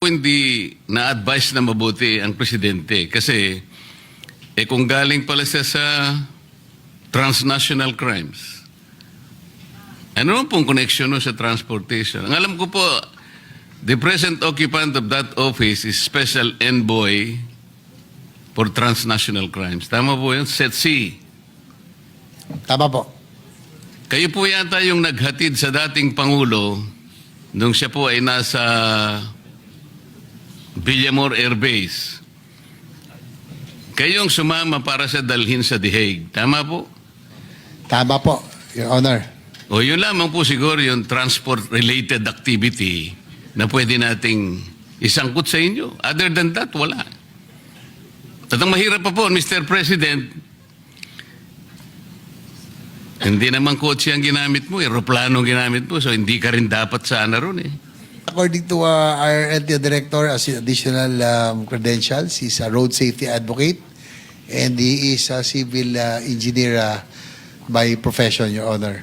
Hindi na-advise na mabuti ang presidente kasi kung galing pala siya sa transnational crimes, ano pong connection sa transportation? Ang alam ko po, the present occupant of that office is Special Envoy for Transnational Crimes. Tama po yun? SETC. Tama po. Kayo po yata yung naghatid sa dating Pangulo nung siya po ay nasa Villamor Air Base. Kayong sumama para sa dalhin sa The Hague. Tama po? Tama po, Your Honor. O yun lamang po siguro yung transport-related activity na pwede nating isangkot sa inyo. Other than that, wala. At ang mahirap pa po, Mr. President, hindi naman kotse ang ginamit mo, aeroplano ang ginamit mo, so hindi ka rin dapat sana ron eh. According to our LTO Director, as additional credentials, he's a road safety advocate and he is a civil engineer by profession, Your Honor.